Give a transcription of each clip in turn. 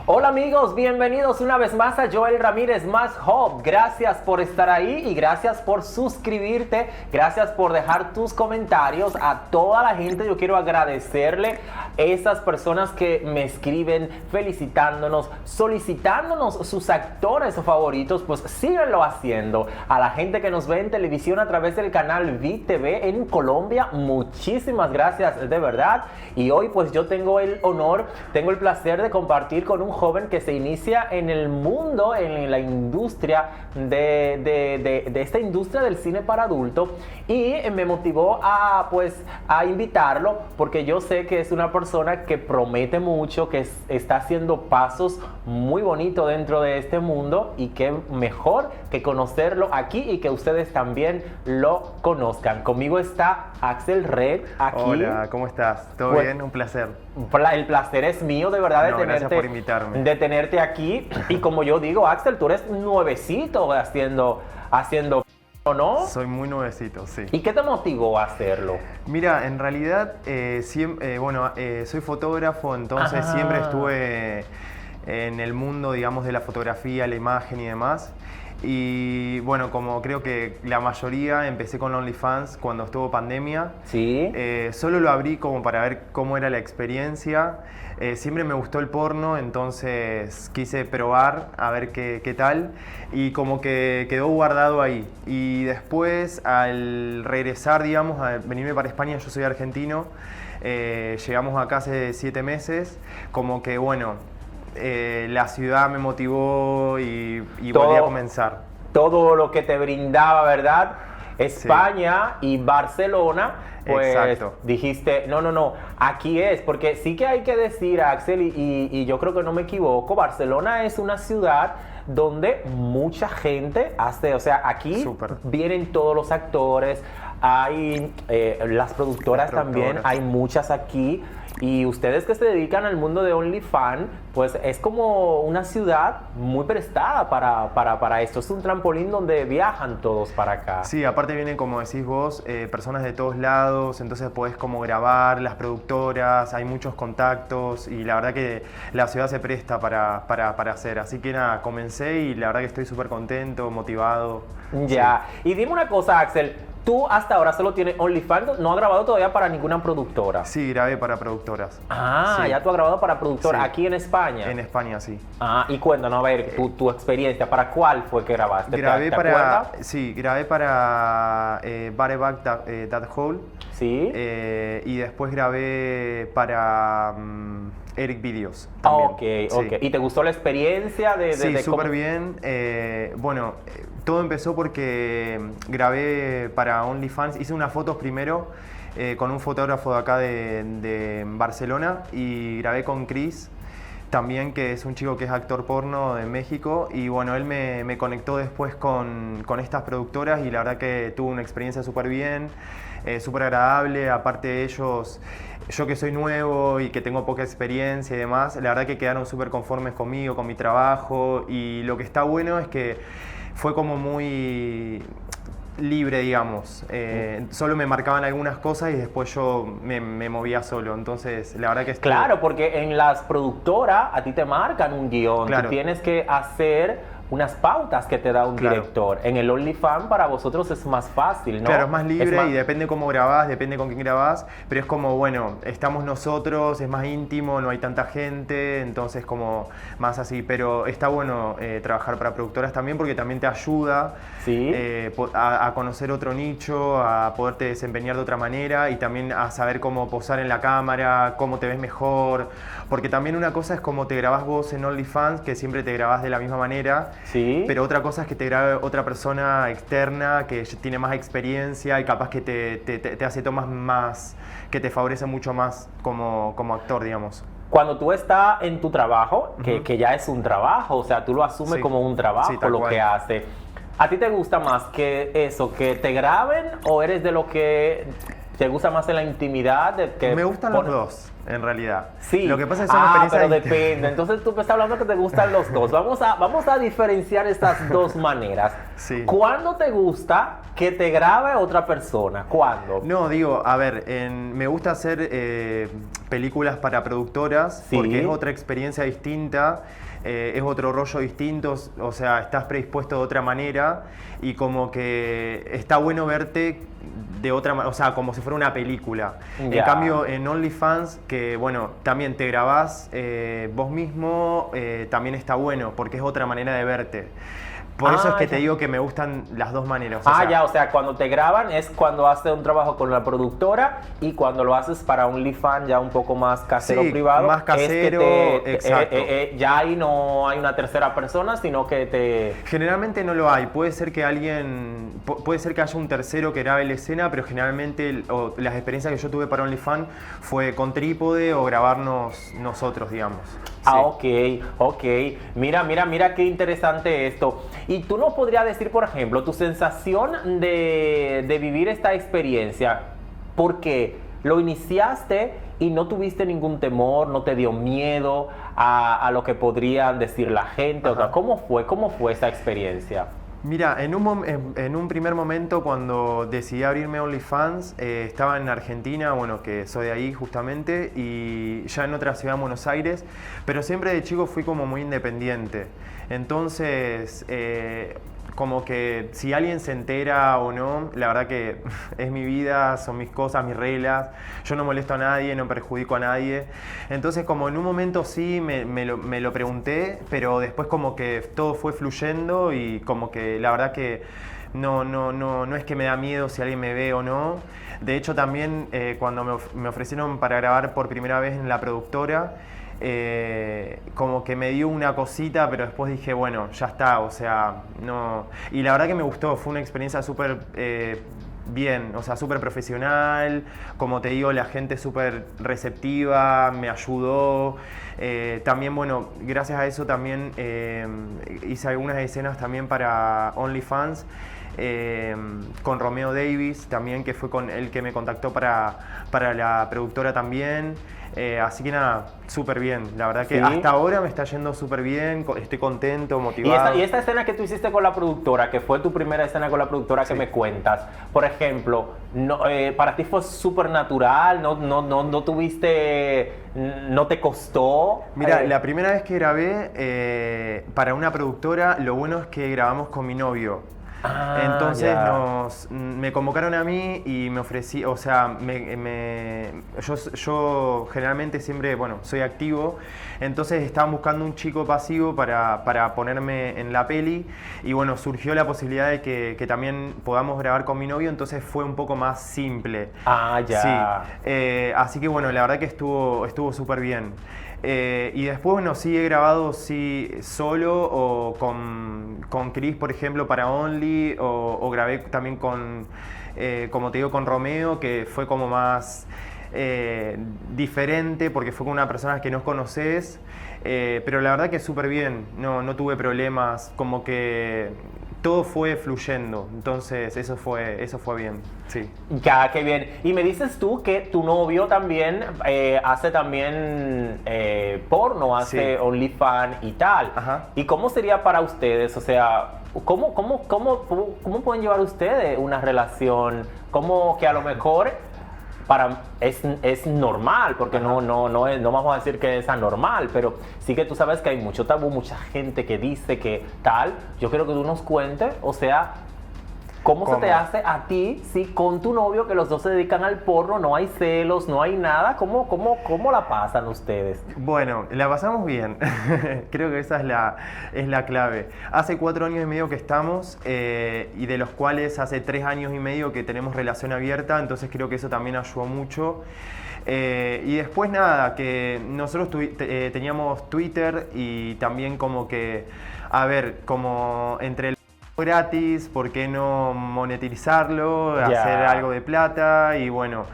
Hola amigos, bienvenidos una vez más a Joel Ramírez Más Hope. Gracias por estar ahí y gracias por suscribirte, gracias por dejar tus comentarios. A toda la gente yo quiero agradecerle a esas personas que me escriben felicitándonos, solicitándonos sus actores favoritos, pues síganlo haciendo. A la gente que nos ve en televisión a través del canal VTV en Colombia, muchísimas gracias de verdad. Y hoy pues yo tengo el honor, tengo el placer de compartir con un joven que se inicia en el mundo, en la industria de esta industria del cine para adultos, y me motivó a invitarlo porque yo sé que es una persona que promete mucho, que está haciendo pasos muy bonitos dentro de este mundo, y qué mejor que conocerlo aquí y que ustedes también lo conozcan. Conmigo está Axel Red aquí. Hola, ¿cómo estás? ¿Todo bien? Un placer. El placer es mío, de verdad, Gracias por invitarme. de tenerte aquí. Y como yo digo, Axel, tú eres nuevecito haciendo, ¿no? Soy muy nuevecito, sí. ¿Y qué te motivó a hacerlo? Mira, en realidad, soy fotógrafo, entonces siempre estuve en el mundo, digamos, de la fotografía, la imagen y demás. Y bueno, como creo que la mayoría, empecé con OnlyFans cuando estuvo pandemia. Sí. Solo lo abrí como para ver cómo era la experiencia. Siempre me gustó el porno, entonces quise probar a ver qué tal. Y como que quedó guardado ahí. Y después, al regresar, digamos, a venirme para España, yo soy argentino. Llegamos acá hace 7 meses. Como que, bueno, la ciudad me motivó y volví a comenzar. Todo lo que te brindaba, ¿verdad? España y Barcelona, pues exacto. Dijiste, no, aquí es, porque sí que hay que decir, Axel, y yo creo que no me equivoco, Barcelona es una ciudad donde mucha gente hace, o sea, aquí vienen todos los actores, hay las productoras también, hay muchas aquí. Y ustedes que se dedican al mundo de OnlyFans, pues es como una ciudad muy prestada para esto. Es un trampolín donde viajan todos para acá. Sí, aparte vienen, como decís vos, personas de todos lados, entonces podés como grabar, las productoras, hay muchos contactos y la verdad que la ciudad se presta para hacer. Así que nada, comencé y la verdad que estoy súper contento, motivado. Ya, sí. Y dime una cosa, Axel. Tú hasta ahora solo tienes OnlyFans, no has grabado todavía para ninguna productora. Sí, grabé para productoras. Ah, sí. Ya tú has grabado para productoras, sí. ¿Aquí en España? En España, sí. Ah, y cuéntanos, a ver, tu experiencia, ¿para cuál fue que grabaste? Grabé para Bareback That Hole. Sí. Y después grabé para Eric Videos también. Ok. ¿Y te gustó la experiencia Sí, súper bien. Todo empezó porque grabé para OnlyFans, hice unas fotos primero con un fotógrafo de acá de Barcelona y grabé con Chris también, que es un chico que es actor porno de México, y bueno, él me conectó después con estas productoras y la verdad que tuve una experiencia súper bien, súper agradable. Aparte de ellos, yo que soy nuevo y que tengo poca experiencia y demás, la verdad que quedaron súper conformes conmigo, con mi trabajo, y lo que está bueno es que fue como muy libre, digamos. Solo me marcaban algunas cosas y después yo me movía solo. Entonces, la verdad que Claro, porque en las productoras a ti te marcan un guión. Claro. Tú tienes que hacer unas pautas que te da un director. En el OnlyFans para vosotros es más fácil, ¿no? Claro, es más libre y depende cómo grabás, depende con quién grabás, pero es como, bueno, estamos nosotros, es más íntimo, no hay tanta gente, entonces como más así. Pero está bueno trabajar para productoras también porque también te ayuda a conocer otro nicho, a poderte desempeñar de otra manera y también a saber cómo posar en la cámara, cómo te ves mejor. Porque también una cosa es cómo te grabás vos en OnlyFans, que siempre te grabás de la misma manera. Sí. Pero otra cosa es que te grabe otra persona externa que tiene más experiencia y capaz que te hace tomas más, que te favorece mucho más como actor, digamos. Cuando tú estás en tu trabajo, que ya es un trabajo, o sea, tú lo asumes como un trabajo, lo que hace. ¿A ti te gusta más que eso, que te graben, o eres de lo que ¿Te gusta más en la intimidad? Me gustan los dos, en realidad. Sí. Lo que pasa es que son experiencias pero distintas. depende. Entonces tú me estás hablando que te gustan los dos. Vamos a diferenciar estas dos maneras. Sí. ¿Cuándo te gusta que te grabe otra persona? ¿Cuándo? No, digo, a ver, me gusta hacer películas para productoras Sí. porque es otra experiencia distinta, es otro rollo distinto, o sea, estás predispuesto de otra manera y como que está bueno verte de otra manera, o sea, como si fuera una película. Ya. En cambio, en OnlyFans, que bueno, también te grabás vos mismo, también está bueno porque es otra manera de verte. Por eso es que ya. te digo que me gustan las dos maneras. Ya, o sea, cuando te graban es cuando haces un trabajo con la productora y cuando lo haces para OnlyFans ya un poco más casero, Sí, privado. más casero, exacto. Ya ahí no hay una tercera persona, sino que te... Generalmente no lo hay. Puede ser que puede ser que haya un tercero que grabe la escena, pero generalmente las experiencias que yo tuve para OnlyFans fue con trípode o grabarnos nosotros, digamos. Sí. Ok. Mira qué interesante esto. Y tú nos podrías decir, por ejemplo, tu sensación de vivir esta experiencia, porque lo iniciaste y no tuviste ningún temor, no te dio miedo a lo que podrían decir la gente. O sea, Ajá. ¿Cómo fue esa experiencia? Mira, en un primer momento cuando decidí abrirme OnlyFans, estaba en Argentina, bueno, que soy de ahí justamente, y ya en otra ciudad, en Buenos Aires, pero siempre de chico fui como muy independiente. Entonces, como que si alguien se entera o no, la verdad que es mi vida, son mis cosas, mis reglas, yo no molesto a nadie, no perjudico a nadie. Entonces como en un momento sí me lo pregunté, pero después como que todo fue fluyendo y como que la verdad que no es que me da miedo si alguien me ve o no. De hecho también cuando me ofrecieron para grabar por primera vez en la productora, como que me dio una cosita, pero después dije, bueno, ya está, o sea, no. Y la verdad que me gustó, fue una experiencia súper bien, o sea, súper profesional, como te digo, la gente súper receptiva, me ayudó. También, bueno, gracias a eso también hice algunas escenas también para OnlyFans. Con Romeo Davis también, que fue con el que me contactó para la productora también. Así que nada, súper bien. La verdad que ¿Sí? hasta ahora me está yendo súper bien, estoy contento, motivado. Y esta escena que tú hiciste con la productora, que fue tu primera escena con la productora que Sí. me cuentas, por ejemplo, para ti fue súper natural, no tuviste, no te costó. Mira, la primera vez que grabé para una productora, lo bueno es que grabamos con mi novio. Entonces Ya. me convocaron a mí y me ofrecí, o sea, yo generalmente siempre, bueno, soy activo, entonces estaban buscando un chico pasivo para ponerme en la peli y bueno, surgió la posibilidad de que también podamos grabar con mi novio, entonces fue un poco más simple. Ya. Sí, así que bueno, la verdad que estuvo súper bien. Y después, bueno, sí he grabado solo o con Chris, por ejemplo, para Only, o grabé también como te digo, con Romeo, que fue como más diferente porque fue con una persona que no conoces, pero la verdad que súper bien, no tuve problemas, como que todo fue fluyendo, entonces eso fue bien, sí. Ya, qué bien. Y me dices tú que tu novio también hace también porno, hace Sí. OnlyFans y tal. Ajá. ¿Y cómo sería para ustedes? O sea, ¿cómo pueden llevar ustedes una relación? ¿Cómo que a lo mejor es normal? Porque Ajá. no vamos a decir que es anormal, pero sí que tú sabes que hay mucho tabú, mucha gente que dice que tal. Yo quiero que tú nos cuentes, o sea, ¿cómo se te hace a ti si con tu novio, que los dos se dedican al porno, no hay celos, no hay nada? ¿Cómo la pasan ustedes? Bueno, la pasamos bien. Creo que esa es la clave. Hace 4 años y medio que estamos y de los cuales hace 3 años y medio que tenemos relación abierta, entonces creo que eso también ayudó mucho. Y después nada, que nosotros teníamos Twitter y también como que, a ver, como entre el gratis, ¿por qué no monetizarlo, Ya. hacer algo de plata? Y bueno,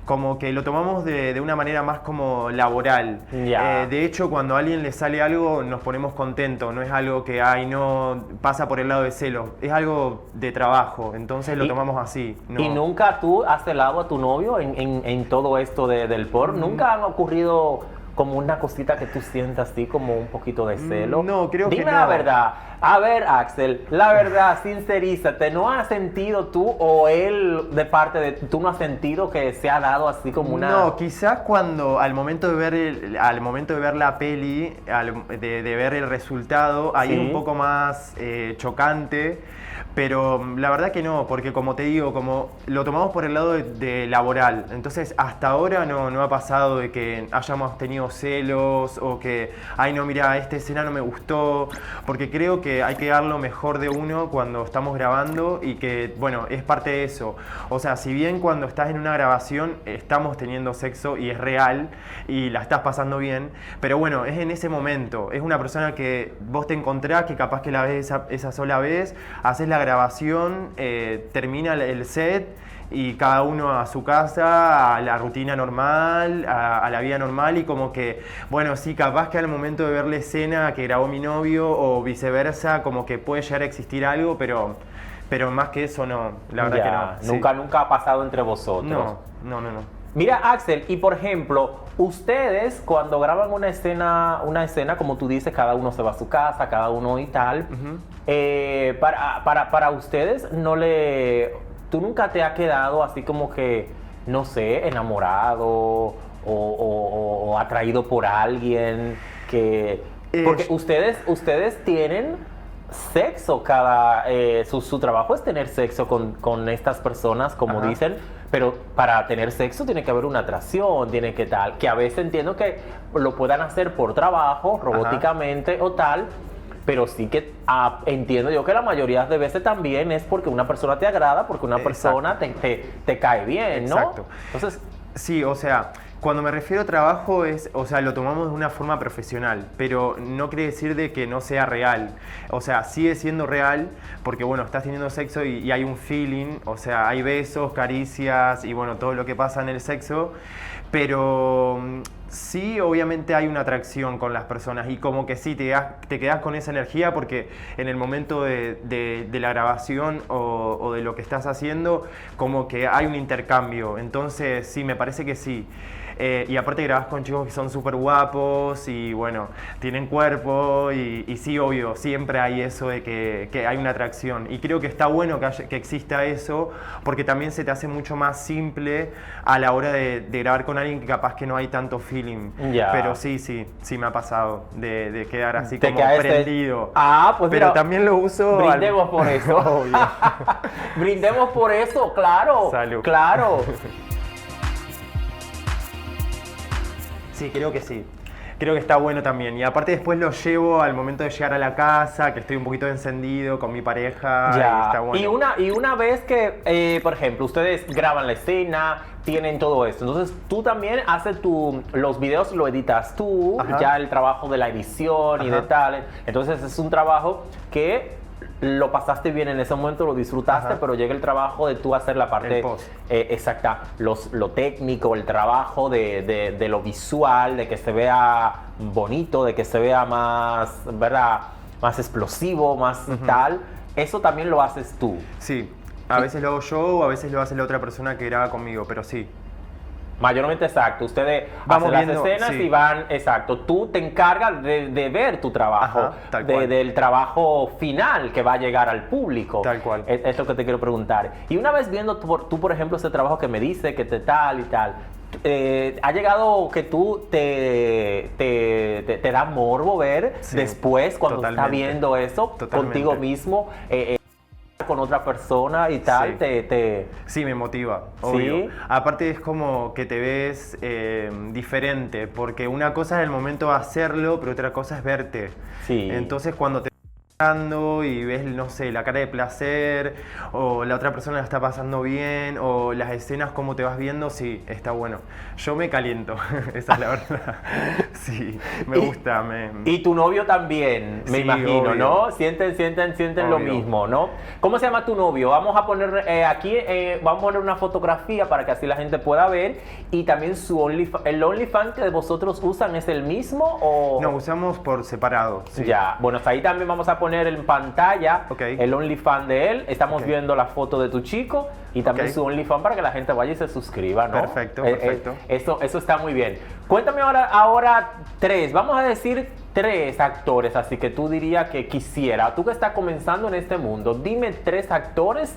como que lo tomamos de una manera más como laboral. Ya. De hecho, cuando a alguien le sale algo, nos ponemos contentos, no es algo que, ay, no, pasa por el lado de celos, es algo de trabajo, entonces lo Y- tomamos así. No. ¿Y nunca tú has celado a tu novio en todo esto del porno? ¿Nunca han ocurrido como una cosita que tú sientas así como un poquito de celo? No, creo que Dime no. la verdad. A ver, Axel, la verdad, sincerízate, ¿no has sentido tú o él de parte de tú no has sentido que se ha dado así como una... No, quizás cuando al momento de ver al momento de ver la peli, de ver el resultado, ahí Sí. es un poco más chocante, pero la verdad que no, porque como te digo, como lo tomamos por el lado de laboral, entonces hasta ahora no ha pasado de que hayamos tenido celos o que, ay no, mira, esta escena no me gustó, porque creo que hay que dar lo mejor de uno cuando estamos grabando y que, bueno, es parte de eso. O sea, si bien cuando estás en una grabación estamos teniendo sexo y es real y la estás pasando bien, pero bueno, es en ese momento, es una persona que vos te encontrás, que capaz que la ves esa sola vez, haces la grabación, termina el set y cada uno a su casa, a la rutina normal, a la vida normal y como que, bueno, sí, capaz que al momento de ver la escena que grabó mi novio o viceversa, como que puede llegar a existir algo, pero más que eso no, la verdad Ya, que no. Sí. nunca ha pasado entre vosotros. No. Mira, Axel, y por ejemplo, ustedes cuando graban una escena, como tú dices, cada uno se va a su casa, cada uno y tal, para ustedes tú nunca te has quedado así como que, no sé, enamorado o atraído por alguien que... Porque ustedes tienen sexo, su trabajo es tener sexo con estas personas, como Ajá. dicen, pero para tener sexo tiene que haber una atracción, tiene que tal, que a veces entiendo que lo puedan hacer por trabajo, robóticamente o tal, pero sí que entiendo yo que la mayoría de veces también es porque una persona te agrada, porque una persona te cae bien, ¿no? Exacto. Entonces, Sí, o sea, cuando me refiero a trabajo o sea, lo tomamos de una forma profesional, pero no quiere decir de que no sea real. O sea, sigue siendo real porque, bueno, estás teniendo sexo y hay un feeling, o sea, hay besos, caricias y, bueno, todo lo que pasa en el sexo, pero sí, obviamente hay una atracción con las personas y como que sí, te quedas con esa energía porque en el momento de la grabación o de lo que estás haciendo, como que hay un intercambio. Entonces, sí, me parece que sí. Y aparte grabás con chicos que son súper guapos y bueno, tienen cuerpo y sí, obvio, siempre hay eso de que hay una atracción. Y creo que está bueno que exista eso porque también se te hace mucho más simple a la hora de grabar con alguien que capaz que no hay tanto feeling. Ya. Pero sí me ha pasado de quedar así Te como caes de- prendido. pues Pero mira, también lo uso... brindemos por eso. Obvio. Brindemos por eso, claro. Salud. Claro. Sí, creo que sí. Creo que está bueno también. Y aparte después lo llevo al momento de llegar a la casa, que estoy un poquito encendido con mi pareja. Y está Ya. bueno. Y una vez que, por ejemplo, ustedes graban la escena, tienen todo esto. Entonces tú también haces los videos, lo editas tú, Ajá. ya el trabajo de la edición y de Ajá. tal. Entonces es un trabajo que lo pasaste bien en ese momento, lo disfrutaste, Ajá. pero llega el trabajo de tú hacer la parte El post. exacta, lo técnico, el trabajo de lo visual, de que se vea bonito, de que se vea más, ¿verdad? Más explosivo, más tal. Eso también lo haces tú. Sí. A veces lo hago yo o a veces lo hace la otra persona que graba conmigo, pero sí. Mayormente exacto. Ustedes Vamos hacen las viendo, escenas sí. y van, exacto. Tú te encargas de ver tu trabajo, Ajá, tal cual. del trabajo final que va a llegar al público. Tal cual. Es lo que te quiero preguntar. Y una vez viendo tú, por ejemplo, ese trabajo que me dice, que te tal y tal, ¿ha llegado que tú te da morbo ver Sí, después cuando estás totalmente. viendo eso Totalmente. contigo mismo? Con otra persona y tal, Sí. Sí, me motiva, obvio. ¿Sí? Aparte es como que te ves diferente, porque una cosa es el momento de hacerlo, pero otra cosa es verte. Sí. Entonces cuando te y ves, no sé, la cara de placer, o la otra persona la está pasando bien, o las escenas, cómo te vas viendo, sí, está bueno. Yo me caliento, esa es la verdad. Sí, me gusta. Y tu novio también, me Sí, imagino, obvio. ¿no? Sienten lo Obvio. mismo, ¿no? ¿Cómo se llama tu novio? Vamos a poner aquí, vamos a poner una fotografía para que así la gente pueda ver. Y también el OnlyFans que vosotros usan, ¿es el mismo o...? No, usamos por separado. Sí. Ya, bueno, ahí también vamos a poner en pantalla Ok. el OnlyFans de él. Estamos Ok. viendo la foto de tu chico y también Ok. su OnlyFans para que la gente vaya y se suscriba, ¿no? Perfecto, perfecto. Eso está muy bien. Cuéntame ahora tres, vamos a decir tres actores, así que tú dirías que quisiera, tú que estás comenzando en este mundo, dime tres actores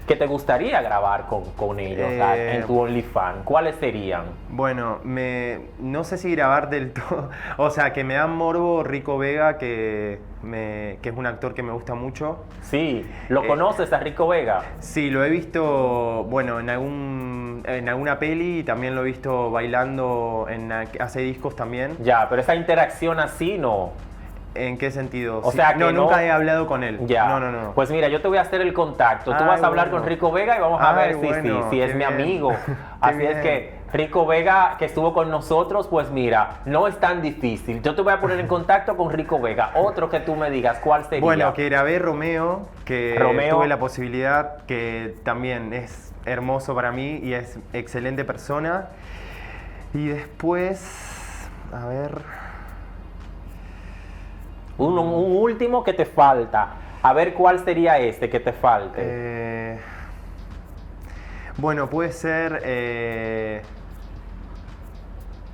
que te gustaría grabar con ellos en tu OnlyFans. ¿Cuáles serían? Bueno, no sé si grabar del todo, o sea, que me da morbo Rico Vega, que es un actor que me gusta mucho. Sí, ¿lo conoces a Rico Vega? Sí, lo he visto, bueno, en alguna peli, y también lo he visto bailando, hace discos también. Ya, pero esa interacción así no. ¿En qué sentido? O Sí. sea que no- nunca he hablado con él. Ya. No. Pues mira, yo te voy a hacer el contacto. Tú Ay, vas a hablar bueno. con Rico Vega y vamos a Ay, ver si bueno, es qué mi bien. amigo. Qué Así es bien. que Rico Vega, que estuvo con nosotros, pues mira, no es tan difícil. Yo te voy a poner en contacto con Rico Vega. Otro que tú me digas, ¿cuál sería? Bueno, que grabé Romeo, que Romeo. tuve la posibilidad, que también es hermoso para mí y es excelente persona. Y después, a ver... Un último que te falta. A ver cuál sería este que te falte. Bueno, puede ser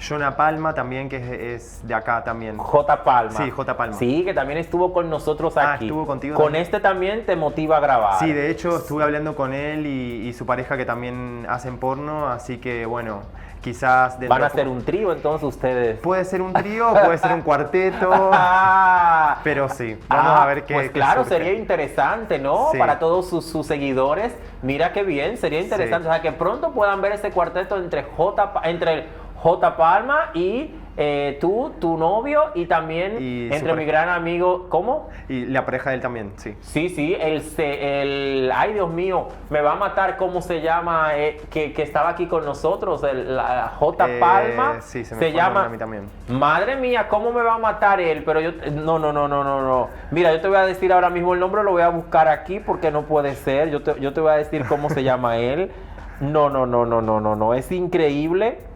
Jonah Palma también, que es de acá también. J. Palma. Sí, J. Palma. Sí, que también estuvo con nosotros Ah, aquí. estuvo contigo Con también. este también te motiva a grabar. Sí, de hecho estuve hablando con él y su pareja que también hacen porno, así que bueno, quizás... dentro Van a de hacer poco- un trío entonces ustedes. Puede ser un trío, puede ser un cuarteto, pero sí, vamos a ver qué Pues qué claro, surge. sería interesante, ¿no? Sí. Para todos sus seguidores. Mira qué bien, sería interesante. Sí. O sea, que pronto puedan ver ese cuarteto entre J. Palma y tú, tu novio, y también Y su entre mi pareja. gran amigo, ¿cómo? Y la pareja de él también, sí. Sí, ay Dios mío, me va a matar, ¿cómo se llama? Que estaba aquí con nosotros, la J. Palma. Sí, se me fue el nombre a mí también. Madre mía, ¿cómo me va a matar él? Pero yo, no. Mira, yo te voy a decir ahora mismo el nombre, lo voy a buscar aquí porque no puede ser. Yo te voy a decir cómo se llama él. No, es increíble.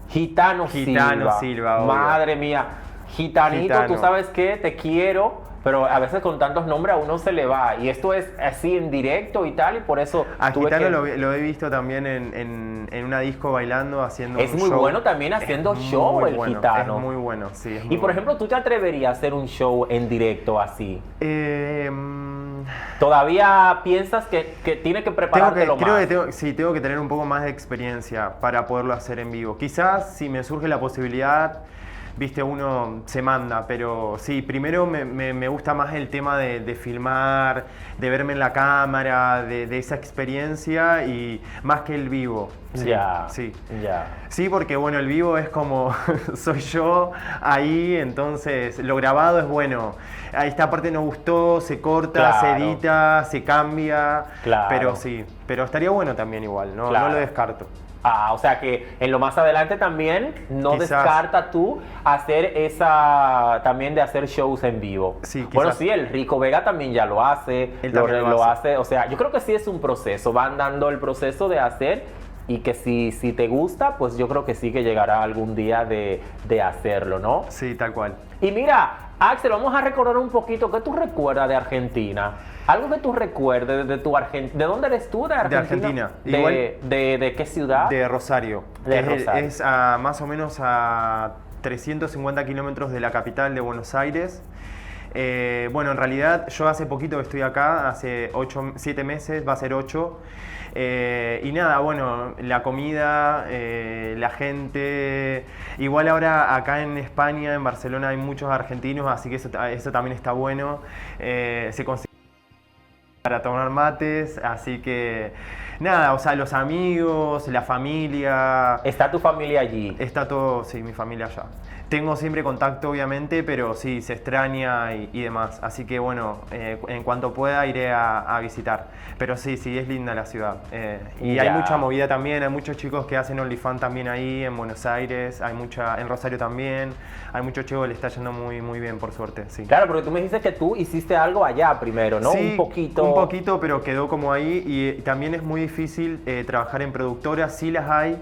Gitano Silva, obvio. Madre mía. Gitanito, Gitano. tú sabes qué, te quiero, pero a veces con tantos nombres a uno se le va. Y esto es así en directo y tal, y por eso A tuve Gitano que... lo he visto también en una disco bailando, haciendo Es un muy show. bueno también haciendo Es show muy el bueno, Gitano. Es muy bueno, sí. Es muy Y por bueno. ejemplo, ¿tú te atreverías a hacer un show en directo así? Eh, ¿Todavía piensas que tiene que preparártelo creo más? que tengo que tener un poco más de experiencia para poderlo hacer en vivo. Quizás si me surge la posibilidad, viste, uno se manda, pero sí, primero me gusta más el tema de filmar, de verme en la cámara, de esa experiencia y más que el vivo. Sí, Ya, sí. ya. Sí, porque bueno, el vivo es como soy yo ahí, entonces lo grabado es bueno. Esta parte no gustó, se corta, Claro. se edita, se cambia, Claro. pero sí, pero estaría bueno también igual, no Claro. lo descarto. O sea que en lo más adelante también no Quizás. descarta tú también de hacer shows en vivo. Sí, quizás. Bueno, sí, el Rico Vega también ya lo hace, Él también lo hace. o sea, yo creo que sí es un proceso, van dando el proceso de hacer y que si te gusta, pues yo creo que sí que llegará algún día de hacerlo, ¿no? Sí, tal cual. Y mira, Axel, vamos a recordar un poquito, ¿qué tú recuerdas de Argentina? Algo que tú recuerdes de tu Argentina. ¿De dónde eres tú? ¿De Argentina? Argentina. Igual- ¿De qué ciudad? De Rosario. De Es- Rosario. Es más o menos a 350 kilómetros de la capital de Buenos Aires. Bueno, en realidad yo hace poquito que estoy acá, hace 7 meses, va a ser 8. Y nada, bueno, la comida, la gente. Igual ahora acá en España, en Barcelona, hay muchos argentinos, así que eso también está bueno. Se consigue para tomar mates, así que nada, o sea, los amigos, la familia. ¿Está tu familia allí? Está todo, sí, mi familia allá. Tengo siempre contacto, obviamente, pero sí, se extraña y demás. Así que bueno, en cuanto pueda iré a visitar. Pero sí, sí, es linda la ciudad. Y hay mucha movida también, hay muchos chicos que hacen OnlyFans también ahí en Buenos Aires, hay mucha, en Rosario también, hay muchos chicos que le está yendo muy, muy bien, por suerte, sí. Claro, porque tú me dijiste que tú hiciste algo allá primero, ¿no? Sí, un poquito. Un poquito, pero quedó como ahí y también es muy difícil trabajar en productoras, sí las hay,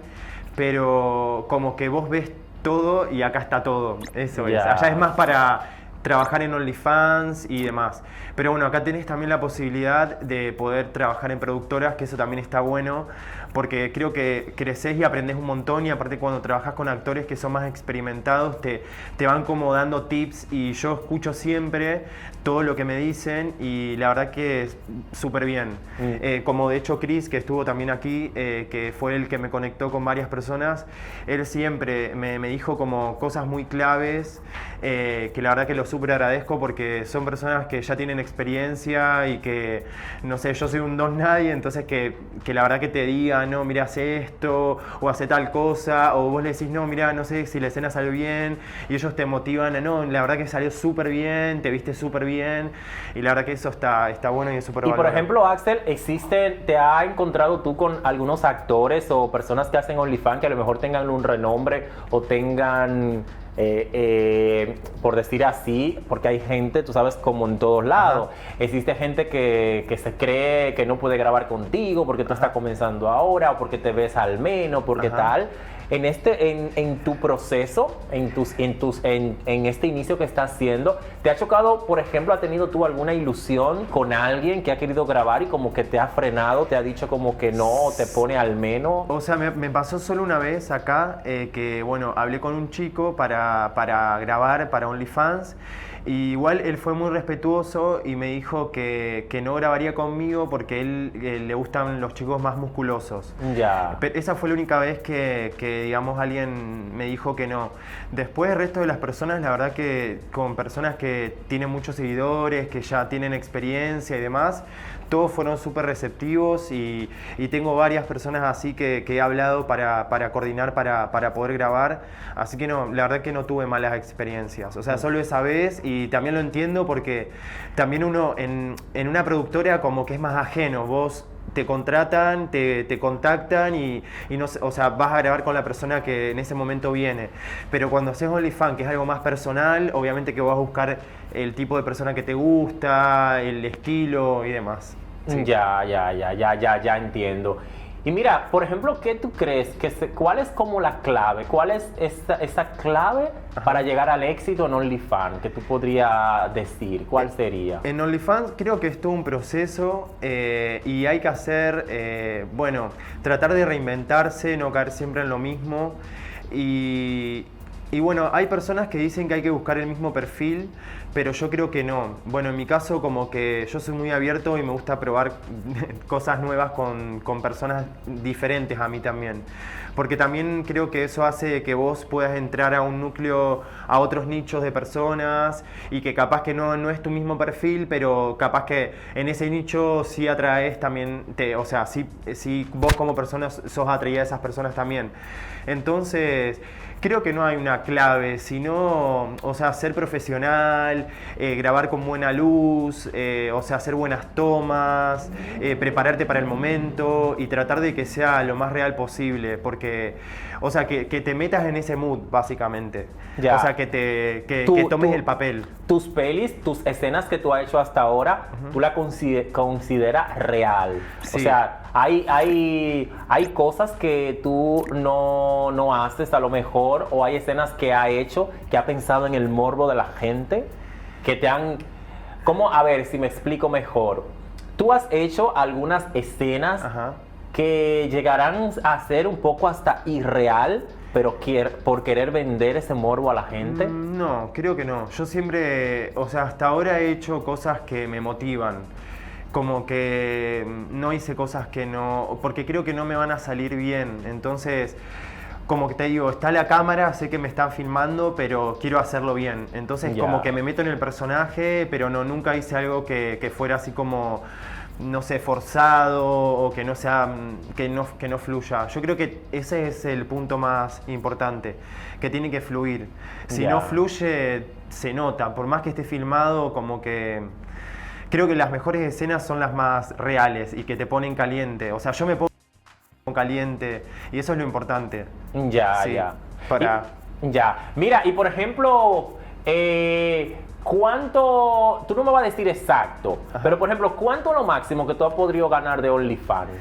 pero como que vos ves todo y acá está todo, eso es. Allá es más para trabajar en OnlyFans y demás. Pero bueno, acá tenés también la posibilidad de poder trabajar en productoras, que eso también está bueno, porque creo que creces y aprendes un montón y aparte cuando trabajas con actores que son más experimentados te van como dando tips y yo escucho siempre todo lo que me dicen y la verdad que es súper bien. Como de hecho Chris, que estuvo también aquí, que fue el que me conectó con varias personas, él siempre me dijo como cosas muy claves, que la verdad que lo súper agradezco porque son personas que ya tienen experiencia y que, no sé, yo soy un don nadie, entonces que la verdad que te diga, no, mira, hace esto, o hace tal cosa, o vos le decís, no, mira, no sé si la escena salió bien, y ellos te motivan a, no, la verdad que salió súper bien, te viste súper bien, y la verdad que eso está bueno y es súper valorado. Y por ejemplo, Axel, ¿te ha encontrado tú con algunos actores o personas que hacen OnlyFans que a lo mejor tengan un renombre o tengan... por decir así, porque hay gente, tú sabes, como en todos lados. Ajá. Existe gente que se cree que no puede grabar contigo porque tú estás comenzando ahora o porque te ves al menos, porque tal. En tu proceso, en este inicio que estás haciendo, ¿te ha chocado, por ejemplo, ha tenido tú alguna ilusión con alguien que ha querido grabar y como que te ha frenado, te ha dicho como que no, te pone al menos? O sea, me pasó solo una vez acá, que bueno, hablé con un chico para grabar para OnlyFans. Y igual él fue muy respetuoso y me dijo que no grabaría conmigo porque él le gustan los chicos más musculosos. Ya. Pero esa fue la única vez que, digamos, alguien me dijo que no. Después el resto de las personas, la verdad que con personas que tienen muchos seguidores, que ya tienen experiencia y demás, todos fueron súper receptivos y tengo varias personas así que he hablado para coordinar, para poder grabar. Así que no, la verdad que no tuve malas experiencias. O sea, solo esa vez y también lo entiendo porque también uno en una productora como que es más ajeno. Vos te contratan, te contactan y no, o sea, vas a grabar con la persona que en ese momento viene. Pero cuando haces OnlyFans, que es algo más personal, obviamente que vas a buscar el tipo de persona que te gusta, el estilo y demás. Sí. Ya entiendo. Y mira, por ejemplo, ¿qué tú crees? ¿Cuál es como la clave? ¿Cuál es esa clave para llegar al éxito en OnlyFans? ¿Que tú podrías decir? ¿Cuál sería? En OnlyFans creo que es todo un proceso y hay que hacer, bueno, tratar de reinventarse, no caer siempre en lo mismo. Y bueno, hay personas que dicen que hay que buscar el mismo perfil, pero yo creo que no. Bueno, en mi caso como que yo soy muy abierto y me gusta probar cosas nuevas con personas diferentes a mí también. Porque también creo que eso hace que vos puedas entrar a un núcleo, a otros nichos de personas y que capaz que no es tu mismo perfil, pero capaz que en ese nicho sí atraes también, o sea, sí vos como persona sos atraída a esas personas también. Entonces, creo que no hay una clave, sino, o sea, ser profesional, grabar con buena luz, o sea, hacer buenas tomas, prepararte para el momento y tratar de que sea lo más real posible, porque, o sea, que te metas en ese mood, básicamente. Ya. O sea, que tomes el papel. Tus pelis, tus escenas que tú has hecho hasta ahora, tú la consideras real. Sí. O sea, hay cosas que tú no haces a lo mejor, o hay escenas que ha hecho, que ha pensado en el morbo de la gente, que te han... ¿Cómo? A ver, si me explico mejor. Tú has hecho algunas escenas que llegarán a ser un poco hasta irreal, pero por querer vender ese morbo a la gente. No, creo que no. Yo siempre, o sea, hasta ahora he hecho cosas que me motivan. Como que no hice cosas que no... Porque creo que no me van a salir bien. Entonces, como que te digo, está la cámara, sé que me están filmando, pero quiero hacerlo bien. Entonces, como que me meto en el personaje, pero nunca hice algo que fuera así como no sé, forzado o que no sea, que no fluya. Yo creo que ese es el punto más importante, que tiene que fluir. Si Ya. no fluye, se nota, por más que esté filmado, como que creo que las mejores escenas son las más reales y que te ponen caliente. O sea, yo me pongo caliente y eso es lo importante. Ya, Sí, ya. para... Ya. Mira, y por ejemplo, ¿cuánto? Tú no me vas a decir exacto, Ajá. pero por ejemplo, ¿cuánto es lo máximo que tú has podido ganar de OnlyFans?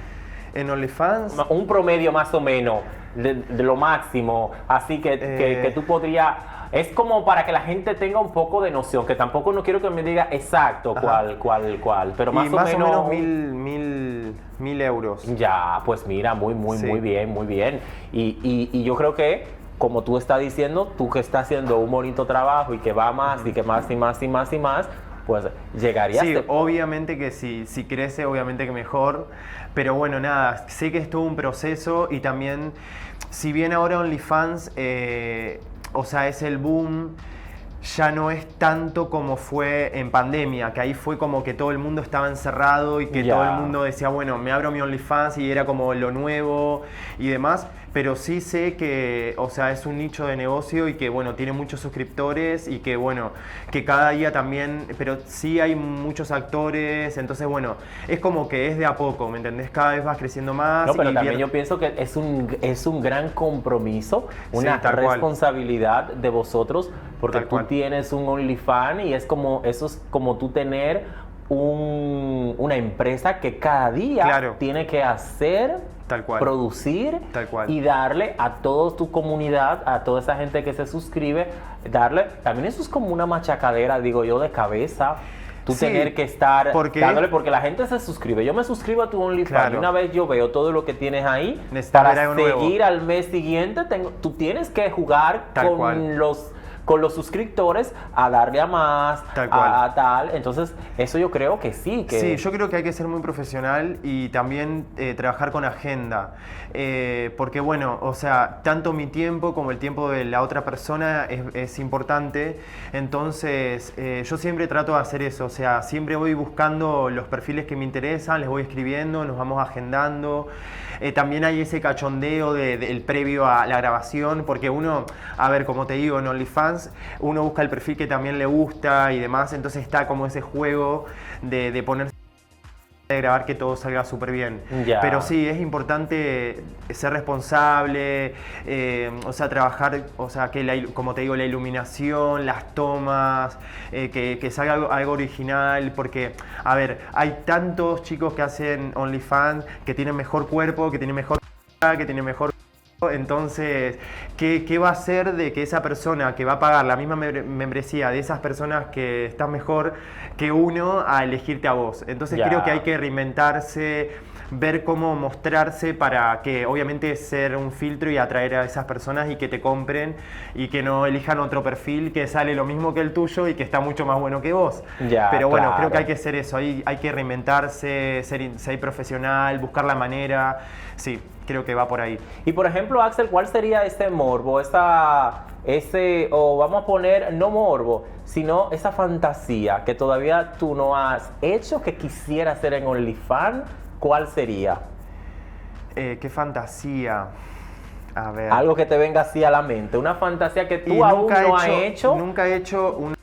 En OnlyFans... Un promedio más o menos de lo máximo, así que tú podrías... Es como para que la gente tenga un poco de noción, que tampoco no quiero que me diga exacto Ajá. cuál, pero más, y más o menos 1.000 euros. Ya, pues mira, Sí. muy bien, muy bien. Y yo creo que, como tú estás diciendo, tú que estás haciendo un bonito trabajo y que va más y que más y más y más y más, pues llegarías... Sí, obviamente que si crece, obviamente que mejor. Pero bueno, nada, sé que es todo un proceso y también, si bien ahora OnlyFans, o sea, es el boom, ya no es tanto como fue en pandemia, que ahí fue como que todo el mundo estaba encerrado y que Ya. todo el mundo decía, bueno, me abro mi OnlyFans y era como lo nuevo y demás. Pero sí sé que, o sea, es un nicho de negocio y que, bueno, tiene muchos suscriptores y que, bueno, que cada día también, pero sí hay muchos actores, entonces, bueno, es como que es de a poco, ¿me entendés? Cada vez vas creciendo más. No, pero y también yo pienso que es un gran compromiso, una tal cual. responsabilidad de vosotros, porque Tal tú cual. tienes un OnlyFans y eso es como tú tener una empresa que cada día Claro. tiene que hacer, Tal cual. producir Tal cual. y darle a toda tu comunidad, a toda esa gente que se suscribe, darle, también eso es como una machacadera, digo yo, de cabeza. Tú Sí, tener que estar porque- dándole, porque la gente se suscribe. Yo me suscribo a tu OnlyFans Claro. y una vez yo veo todo lo que tienes ahí, Necesitas ver para algo nuevo. seguir al mes siguiente, tú tienes que jugar Tal con cual. con los suscriptores a darle a más, Tal cual. a tal. Entonces, eso yo creo que sí. Que... Sí, yo creo que hay que ser muy profesional y también trabajar con agenda. Porque bueno, o sea, tanto mi tiempo como el tiempo de la otra persona es importante. Entonces, yo siempre trato de hacer eso. O sea, siempre voy buscando los perfiles que me interesan, les voy escribiendo, nos vamos agendando. También hay ese cachondeo del previo a la grabación, porque uno, a ver, como te digo, en OnlyFans, uno busca el perfil que también le gusta y demás, entonces está como ese juego de ponerse de grabar que todo salga súper bien. Ya. Pero sí, es importante ser responsable, o sea, trabajar, o sea, que como te digo, la iluminación, las tomas, que salga algo original, porque, a ver, hay tantos chicos que hacen OnlyFans que tienen mejor cuerpo, que tienen mejor que tienen mejor... Entonces, ¿qué va a hacer de que esa persona que va a pagar la misma membresía de esas personas que están mejor que uno a elegirte a vos? Entonces Ya. creo que hay que reinventarse, ver cómo mostrarse para que obviamente ser un filtro y atraer a esas personas y que te compren y que no elijan otro perfil que sale lo mismo que el tuyo y que está mucho más bueno que vos. Ya, Pero bueno, claro. creo que hay que hacer eso, hay que reinventarse, ser profesional, buscar la manera. Sí, creo que va por ahí. Y por ejemplo, Axel, ¿cuál sería ese morbo, o vamos a poner, no morbo, sino esa fantasía que todavía tú no has hecho que quisieras hacer en OnlyFans? ¿Cuál sería? Qué fantasía. A ver. Algo que te venga así a la mente, una fantasía que tú Y aún no has hecho. Nunca he hecho una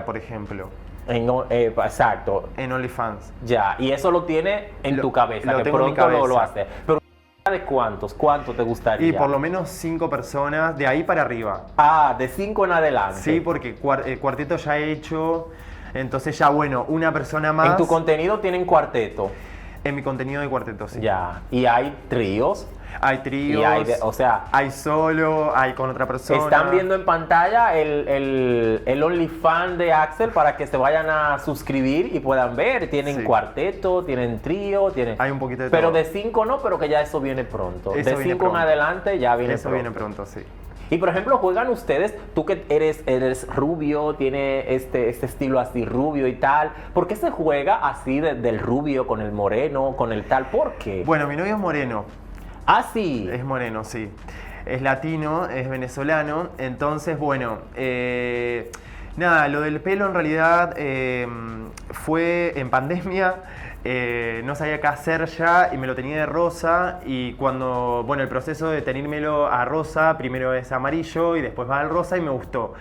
por ejemplo, Exacto, en OnlyFans. ya, y eso lo tiene en tu cabeza, lo que tengo en mi pronto lo cabeza. haces. Pero ¿de cuántos? ¿Cuánto te gustaría? Y por lo menos 5 personas, de ahí para arriba. Ah, de 5 en adelante. Sí, porque cuarteto ya he hecho, entonces ya bueno, una persona más. En tu contenido tienen cuarteto. En mi contenido de cuarteto, sí. Ya. Y hay tríos. Hay tríos, Y hay o sea, hay solo, hay con otra persona. están viendo en pantalla el OnlyFans de Axel para que se vayan a suscribir y puedan ver. Tienen Sí. cuarteto, tienen trío, tienen... Hay un poquito de Pero todo. de 5 no, pero que ya eso viene pronto. Eso de viene 5 en pronto. adelante ya viene Eso pronto. viene pronto, sí. Y por ejemplo, juegan ustedes, tú que eres rubio, tiene este estilo así rubio y tal. ¿Por qué se juega así del rubio con el moreno, con el tal? ¿Por qué? Bueno, mi novio es moreno. Ah, sí. Es moreno, sí. Es latino, es venezolano. Entonces, bueno, nada, lo del pelo en realidad fue en pandemia. no sabía qué hacer ya y me lo tenía de rosa, y cuando, bueno, el proceso de tenírmelo a rosa, primero es amarillo y después va al rosa y me gustó.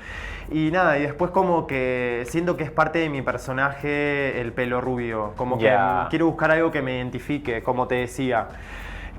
Y nada, y después como que siento que es parte de mi personaje el pelo rubio, como que quiero buscar algo que me identifique, como te decía.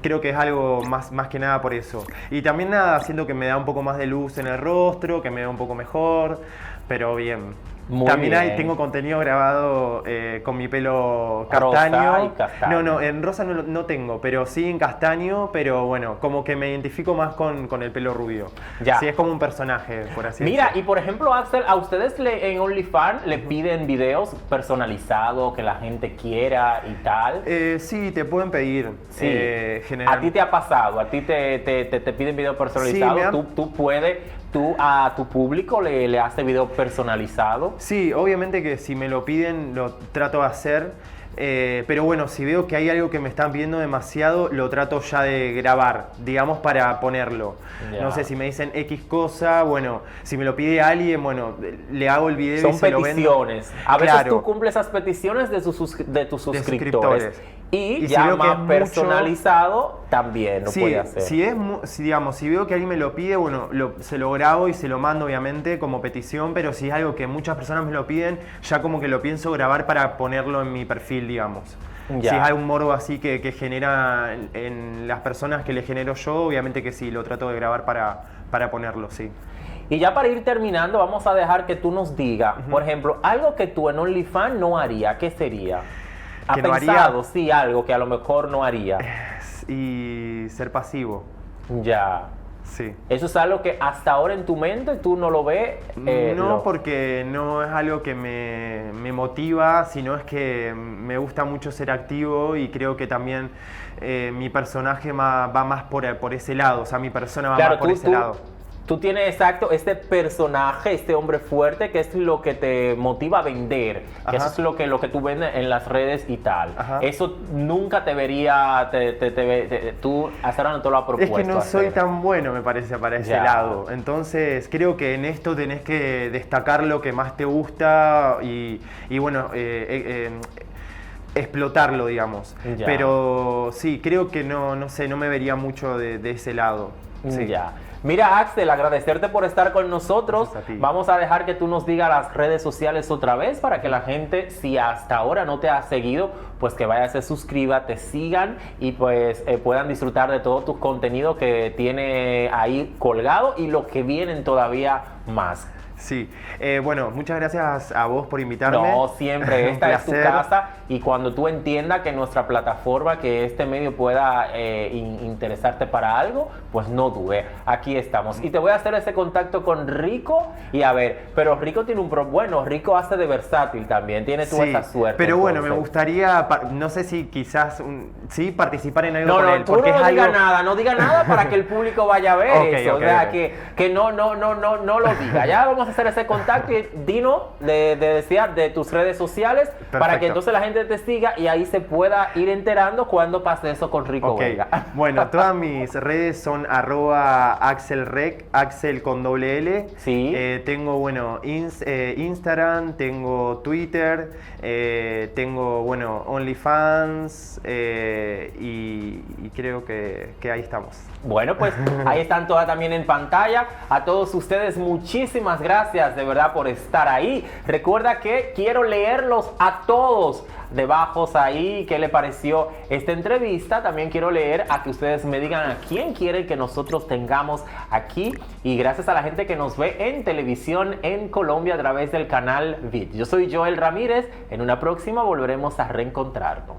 Creo que es algo más que nada por eso. Y también nada, siento que me da un poco más de luz en el rostro, que me da un poco mejor, pero bien. Muy también bien. tengo contenido grabado con mi pelo castaño. Rosa y castaño. No, en rosa no tengo, pero sí en castaño, pero bueno, como que me identifico más con el pelo rubio. Ya. Sí, es como un personaje, por así Mira, decirlo. y por ejemplo, Axel, ¿a ustedes en OnlyFans le piden videos personalizados que la gente quiera y tal? Sí, te pueden pedir. Sí. General- ¿A ti te ha pasado? ¿A ti te piden video personalizado? Sí, me ha- ¿Tú puedes, tú a tu público le haces video personalizado? Sí, obviamente que si me lo piden lo trato de hacer, pero bueno, si veo que hay algo que me están pidiendo demasiado, lo trato ya de grabar, digamos, para ponerlo. Ya. No sé, si me dicen X cosa, bueno, si me lo pide alguien, bueno, le hago el video y Son se lo vendo. peticiones. A veces Claro. tú cumples esas peticiones de tus suscriptores. suscriptores. Y Y si ya veo que más es mucho- personalizado también lo Sí, puede hacer. digamos, si veo que alguien me lo pide, bueno, se lo grabo y se lo mando obviamente como petición, pero si es algo que muchas personas me lo piden, ya como que lo pienso grabar para ponerlo en mi perfil, digamos. Ya. Si es algún morbo así que genera en las personas que le genero yo, obviamente que sí, lo trato de grabar para ponerlo, sí. Y ya para ir terminando, vamos a dejar que tú nos digas, por ejemplo, algo que tú en OnlyFans no haría, ¿qué sería? ¿Has Que no haría- pensado, sí, algo que a lo mejor no haría? Y ser pasivo, Ya. sí. Eso es algo que hasta ahora en tu mente tú no lo ves. No, porque no es algo que me motiva, sino es que me gusta mucho ser activo y creo que también mi personaje va más por ese lado, o sea, mi persona va más por ese lado. Tú tienes exacto este personaje, este hombre fuerte, que es lo que te motiva a vender, que Ajá. eso es lo que tú vendes en las redes y tal. Ajá. Eso nunca te vería, tú hasta ahora no te lo has propuesto. Es que no soy hacer. tan bueno, me parece, para ese Ya. lado. Entonces, creo que en esto tenés que destacar lo que más te gusta y bueno, explotarlo, digamos. Ya. Pero sí, creo que no sé, no me vería mucho de ese lado. Sí. Ya. Mira, Axel, agradecerte por estar con nosotros. Gracias a ti. Vamos a dejar que tú nos digas las redes sociales otra vez para que la gente, si hasta ahora no te ha seguido, pues que vaya, se suscriba, te sigan y pues puedan disfrutar de todo tu contenido que tiene ahí colgado y lo que vienen todavía más. Sí, bueno, muchas gracias a vos por invitarme. No, siempre, Un esta es tu placer. casa y cuando tú entiendas que nuestra plataforma, que este medio pueda interesarte para algo, pues no dudes, aquí estamos. Y te voy a hacer ese contacto con Rico y a ver, pero Rico tiene un bueno, Rico hace de versátil también, tiene tú Sí, esa suerte. pero bueno, me entonces. gustaría, no sé si quizás, sí, participar en algo No, con no, él, tú porque no es digas algo... nada, no digas nada para que el público vaya a ver Ok, eso, ok, o sea, ok. que no lo diga. Ya vamos a hacer ese contacto y Dino, de tus redes sociales, para Perfecto. que entonces la gente te siga y ahí se pueda ir enterando cuando pase eso con Rico Ok, Vega. bueno, todas mis redes son @AxelRec, Axel con doble L. Sí. Tengo, bueno, Instagram, tengo Twitter, tengo, bueno, OnlyFans y creo que ahí estamos. Bueno, pues ahí están todas también en pantalla. A todos ustedes, muchísimas gracias de verdad por estar ahí. Recuerda que quiero leerlos a todos debajo ahí qué le pareció esta entrevista. También quiero leer a que ustedes me digan a quién quieren que nosotros tengamos aquí. Y gracias a la gente que nos ve en televisión en Colombia a través del canal VID. Yo soy Joel Ramírez. En una próxima volveremos a reencontrarnos.